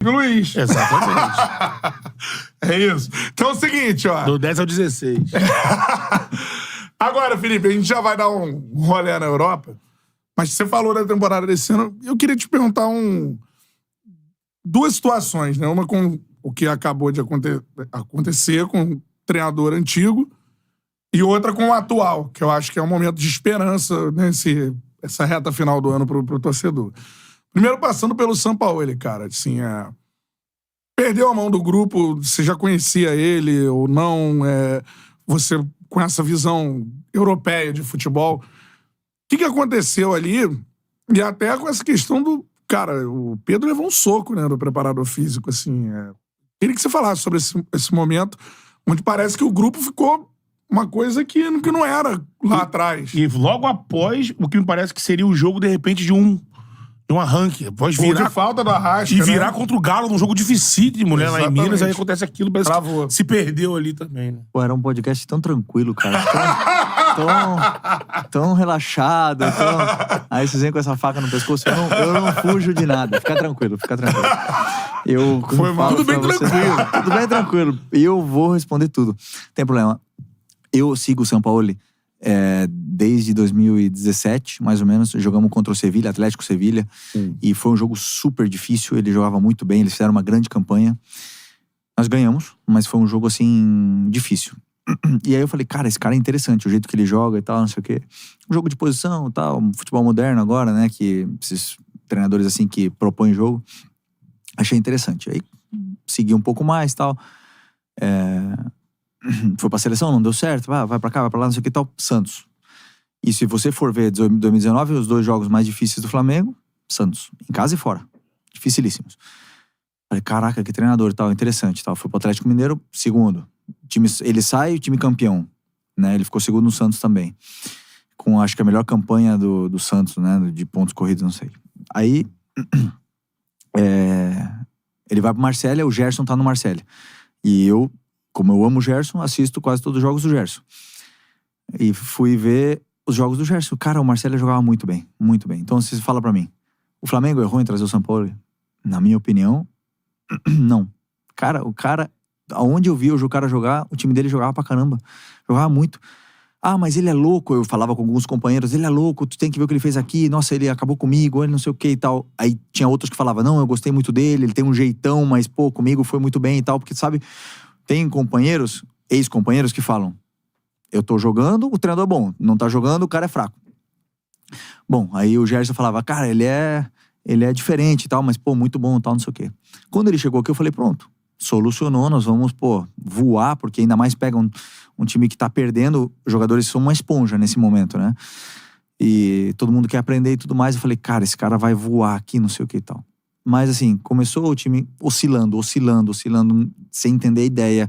Luiz. Exatamente. É isso. Então é o seguinte, ó. Do 10 ao 16. Agora, Felipe, a gente já vai dar um rolê na Europa, mas você falou da temporada desse ano. Eu queria te perguntar duas situações, né? Uma com o que acabou de acontecer com um treinador antigo e outra com o atual, que eu acho que é um momento de esperança essa reta final do ano pro torcedor. Primeiro, passando pelo Sampaoli, cara. Assim, perdeu a mão do grupo, você já conhecia ele ou não? Você, com essa visão europeia de futebol, o que aconteceu ali? E até com essa questão do... Cara, o Pedro levou um soco, né, do preparador físico, assim. Queria que você falasse sobre esse momento, onde parece que o grupo ficou uma coisa que não era lá atrás. E logo após, o que me parece que seria o jogo, de repente, de um arranque. Após virar... de falta do Arrasca, e virar né? contra o Galo num jogo dificílimo, né? Lá em Minas, aí acontece aquilo, parece Travou. que se perdeu ali também, né? Pô, era um podcast tão tranquilo, cara. Tão relaxado. Aí vocês vêm com essa faca no pescoço. Eu não fujo de nada. Fica tranquilo, fica tranquilo. Tudo bem tranquilo. Tudo bem tranquilo. E eu vou responder tudo. Não tem problema. Eu sigo o Sampaoli desde 2017, mais ou menos. Jogamos contra o Sevilha, Atlético Sevilha. E foi um jogo super difícil. Ele jogava muito bem, eles fizeram uma grande campanha. Nós ganhamos, mas foi um jogo, assim, difícil. E aí eu falei, cara, esse cara é interessante, o jeito que ele joga e tal, não sei o quê. Um jogo de posição e tal, um futebol moderno agora, né? Que esses treinadores, assim, que propõem jogo. Achei interessante. Aí segui um pouco mais e tal. Foi pra seleção, não deu certo. Vai pra cá, vai pra lá, não sei o que tal. Santos. E se você for ver 2019, os 2 jogos mais difíceis do Flamengo, Santos. Em casa e fora. Dificilíssimos. Falei, caraca, que treinador e tal, interessante e tal. Foi pro Atlético Mineiro, segundo. Ele sai, o time campeão. Né? Ele ficou segundo no Santos também. Com, acho que a melhor campanha do Santos, né? De pontos corridos, não sei. Aí, ele vai pro Marselha, o Gerson tá no Marselha. E eu, como eu amo o Gerson, assisto quase todos os jogos do Gerson. E fui ver os jogos do Gerson. Cara, o Marselha jogava muito bem, muito bem. Então, você fala pra mim, o Flamengo errou em trazer o Sampaoli? Na minha opinião, não. Cara, aonde eu vi o cara jogar, o time dele jogava pra caramba. Jogava muito. Ah, mas ele é louco. Eu falava com alguns companheiros, ele é louco, tu tem que ver o que ele fez aqui. Nossa, ele acabou comigo, ele não sei o que e tal. Aí tinha outros que falavam, não, eu gostei muito dele, ele tem um jeitão, mas pô, comigo foi muito bem e tal. Porque, sabe, tem companheiros, ex-companheiros que falam, eu tô jogando, o treinador é bom. Não tá jogando, o cara é fraco. Bom, aí o Gerson falava, cara, ele é diferente e tal, mas pô, muito bom e tal, não sei o quê. Quando ele chegou aqui, eu falei, pronto. Solucionou, nós vamos, voar, porque ainda mais pega um time que tá perdendo, os jogadores são uma esponja nesse momento, né? E todo mundo quer aprender e tudo mais. Eu falei, cara, esse cara vai voar aqui, não sei o que e tal. Mas assim, começou o time oscilando, sem entender a ideia.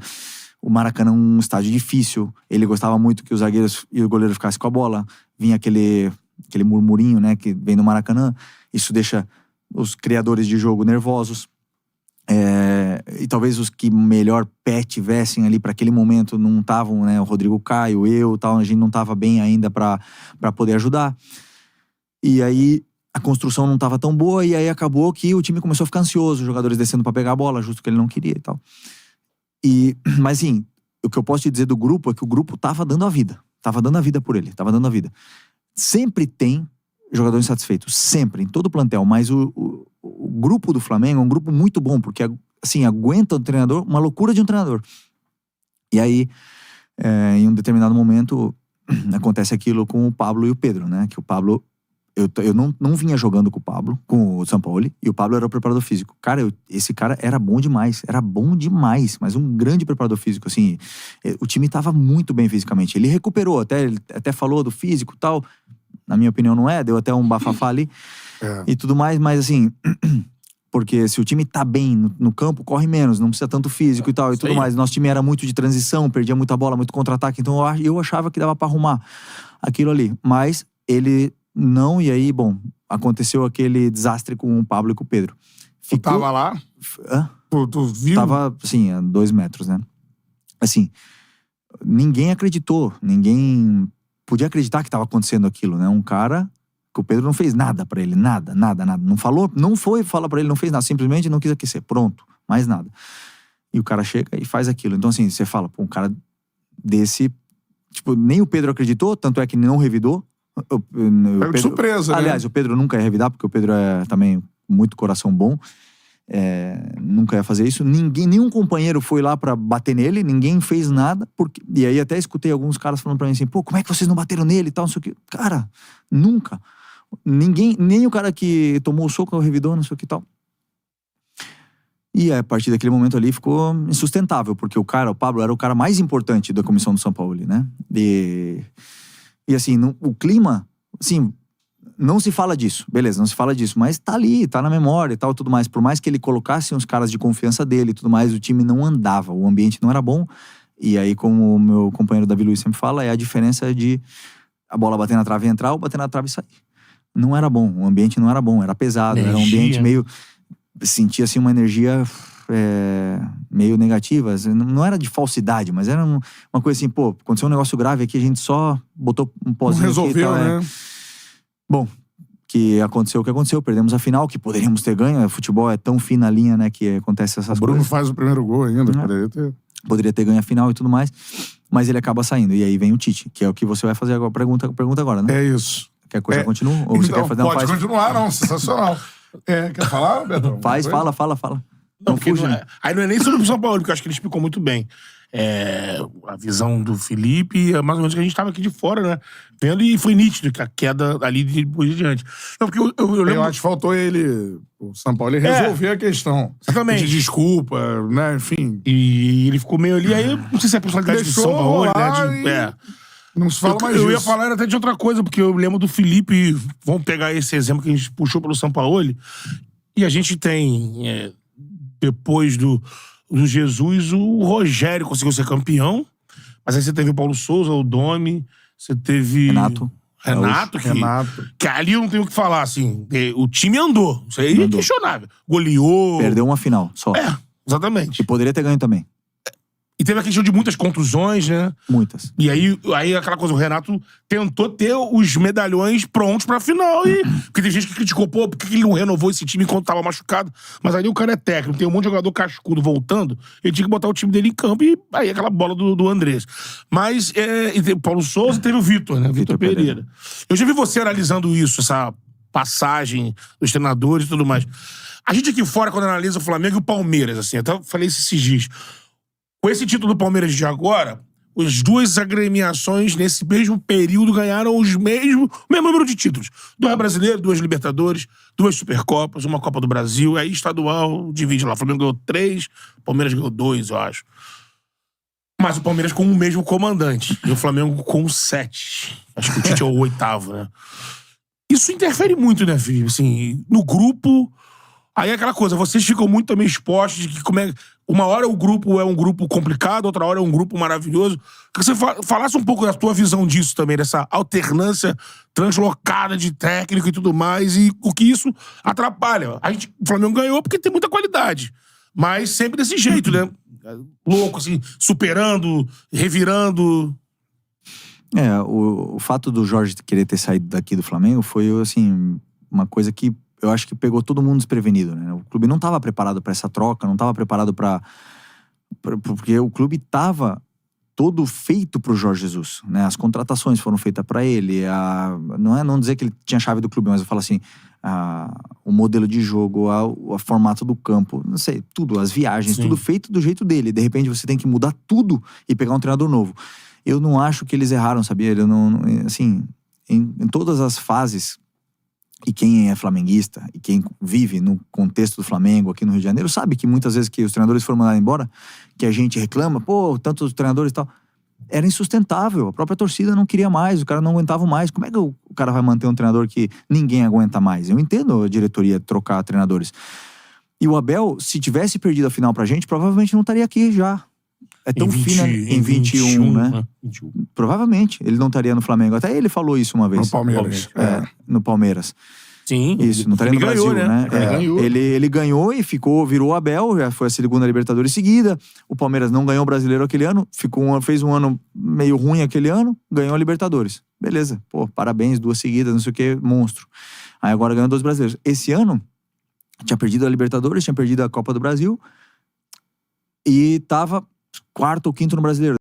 O Maracanã é um estádio difícil, ele gostava muito que os zagueiros e o goleiro ficassem com a bola. Vinha aquele murmurinho, né, que vem do Maracanã. Isso deixa os criadores de jogo nervosos. E talvez os que melhor pé tivessem ali para aquele momento não estavam, né? O Rodrigo Caio, eu tal, a gente não estava bem ainda para poder ajudar. E aí a construção não estava tão boa, e aí acabou que o time começou a ficar ansioso, os jogadores descendo para pegar a bola, justo que ele não queria e tal. Mas assim, o que eu posso te dizer do grupo é que o grupo tava dando a vida por ele, tava dando a vida. Sempre tem jogador insatisfeito, sempre, em todo o plantel, mas o grupo do Flamengo é um grupo muito bom, porque assim, aguenta o treinador, uma loucura de um treinador. E aí, em um determinado momento, acontece aquilo com o Pablo e o Pedro, né? Que o Pablo, eu não vinha jogando com o Pablo, com o Sampaoli, e o Pablo era o preparador físico. Cara, esse cara era bom demais, mas um grande preparador físico, assim. O time tava muito bem fisicamente. Ele recuperou, ele até falou do físico e tal. Na minha opinião não deu até um bafafá ali e tudo mais, mas assim, porque se o time tá bem no campo, corre menos, não precisa tanto físico e tal e tudo mais. Nosso time era muito de transição, perdia muita bola, muito contra-ataque, então eu achava que dava pra arrumar aquilo ali, mas ele não, e aí, bom, aconteceu aquele desastre com o Pablo e com o Pedro. Tu tava lá? Hã? Tu viu? Tava, assim, a 2 metros, né? Assim, ninguém acreditou, ninguém podia acreditar que estava acontecendo aquilo, né? Um cara Porque o Pedro não fez nada pra ele, nada. Não falou, não foi falar pra ele, não fez nada. Simplesmente não quis aquecer. Pronto, mais nada. E o cara chega e faz aquilo. Então assim, você fala, pô, um cara desse... Tipo, nem o Pedro acreditou, tanto é que não revidou. Pego de surpresa, aliás, né? o Pedro nunca ia revidar, porque o Pedro é também muito coração bom. Nunca ia fazer isso. Nenhum companheiro foi lá pra bater nele, ninguém fez nada. E aí até escutei alguns caras falando pra mim assim, pô, como é que vocês não bateram nele e tal, não sei o que. Cara, nunca. Ninguém, nem o cara que tomou o soco revidou, não sei o que e tal. E a partir daquele momento ali ficou insustentável, porque o Pablo, era o cara mais importante da comissão do São Paulo, né? E assim, o clima, assim, não se fala disso, beleza, não se fala disso, mas tá ali, tá na memória e tal, tudo mais. Por mais que ele colocasse uns caras de confiança dele e tudo mais, o time não andava, o ambiente não era bom. E aí, como o meu companheiro Davi Luiz sempre fala, é a diferença de a bola bater na trave e entrar ou bater na trave e sair. Não era bom, o ambiente não era bom, era pesado, era um ambiente meio... Sentia assim uma energia meio negativa, não era de falsidade, mas era uma coisa assim, pô, aconteceu um negócio grave aqui, a gente só botou um pozinho não resolveu, aqui, né? Bom, que aconteceu o que aconteceu, perdemos a final, que poderíamos ter ganho, o futebol é tão fina a linha, né, que acontece essas O Bruno coisas. faz o primeiro gol ainda, Poderia ter ganho a final e tudo mais, mas ele acaba saindo, e aí vem o Tite, que é o que você vai fazer agora, pergunta agora, né? É isso. Quer que eu já continue? Ou você Então, quer fazer pode continuar, não, sensacional. Quer falar, Betão? Fala. Não, aí não é nem sobre o São Paulo, porque eu acho que ele explicou muito bem. A visão do Felipe, mais ou menos que a gente tava aqui de fora, né? Vendo, e foi nítido que a queda ali depois de diante. Não, porque eu lembro... Eu acho que faltou o São Paulo, resolver a questão. Exatamente. De desculpa, né? Enfim. E ele ficou meio ali, aí eu não sei se é a personalidade do São Paulo, né? Não se fala mais disso. Eu ia falar até de outra coisa, porque eu lembro do Felipe, vamos pegar esse exemplo que a gente puxou pelo São Paulo, e a gente tem, depois do Jesus, o Rogério conseguiu ser campeão, mas aí você teve o Paulo Souza, o Domi, você teve... Renato, que ali eu não tenho o que falar, assim, o time andou, isso aí é inquestionável. Goleou... Perdeu uma final, só. Exatamente. E poderia ter ganho também. E teve a questão de muitas contusões, né? Muitas. E aí aquela coisa, o Renato tentou ter os medalhões prontos pra final. Porque tem gente que criticou, pô, por que ele não renovou esse time enquanto tava machucado? Mas aí o cara é técnico, tem um monte de jogador cascudo voltando, ele tinha que botar o time dele em campo e aí aquela bola do Andrés. Mas, e teve o Paulo Souza e teve o Vitor, né? Vitor Pereira. Eu já vi você analisando isso, essa passagem dos treinadores e tudo mais. A gente aqui fora, quando analisa o Flamengo e o Palmeiras, assim, até falei isso esses dias. Com esse título do Palmeiras de agora, as duas agremiações nesse mesmo período ganharam o mesmo número de títulos. 2 brasileiros, 2 Libertadores, 2 Supercopas, uma Copa do Brasil, aí estadual divide lá. O Flamengo ganhou 3, o Palmeiras ganhou 2, eu acho. Mas o Palmeiras com o mesmo comandante. E o Flamengo com 7. Acho que o Tite é o 8º, né? Isso interfere muito, né, Felipe? Assim, no grupo... Aí é aquela coisa, vocês ficam muito também expostos de que uma hora o grupo é um grupo complicado, outra hora é um grupo maravilhoso. Que você falasse um pouco da tua visão disso também, dessa alternância translocada de técnico e tudo mais, e o que isso atrapalha. O Flamengo ganhou porque tem muita qualidade, mas sempre desse jeito, né? Louco, assim, superando, revirando. O fato do Jorge querer ter saído daqui do Flamengo foi, assim, uma coisa que eu acho que pegou todo mundo desprevenido, né? O clube não estava preparado para essa troca, não estava preparado porque o clube estava todo feito pro Jorge Jesus, né? As contratações foram feitas para ele, não dizer que ele tinha a chave do clube, mas eu falo assim, o modelo de jogo, o formato do campo, não sei, tudo, as viagens, tudo feito do jeito dele. De repente você tem que mudar tudo e pegar um treinador novo. Eu não acho que eles erraram, sabia? Eu não assim, em todas as fases. E quem é flamenguista, e quem vive no contexto do Flamengo aqui no Rio de Janeiro, sabe que muitas vezes que os treinadores foram mandados embora, que a gente reclama, pô, tantos treinadores e tal, era insustentável, a própria torcida não queria mais, o cara não aguentava mais. Como é que o cara vai manter um treinador que ninguém aguenta mais? Eu entendo a diretoria trocar treinadores. E o Abel, se tivesse perdido a final pra gente, provavelmente não estaria aqui já. É tão fina em 21, né? 21. Provavelmente ele não estaria no Flamengo. Até ele falou isso uma vez. No Palmeiras. No Palmeiras. Sim. Isso, não estaria no Brasil, né? Ele ganhou e virou o Abel, já foi a segunda Libertadores seguida. O Palmeiras não ganhou o Brasileiro aquele ano, fez um ano meio ruim aquele ano, ganhou a Libertadores. Beleza, pô, parabéns, 2 seguidas, não sei o que, monstro. Aí agora ganhou 2 brasileiros. Esse ano, tinha perdido a Libertadores, tinha perdido a Copa do Brasil e tava 4º ou 5º no Brasileiro.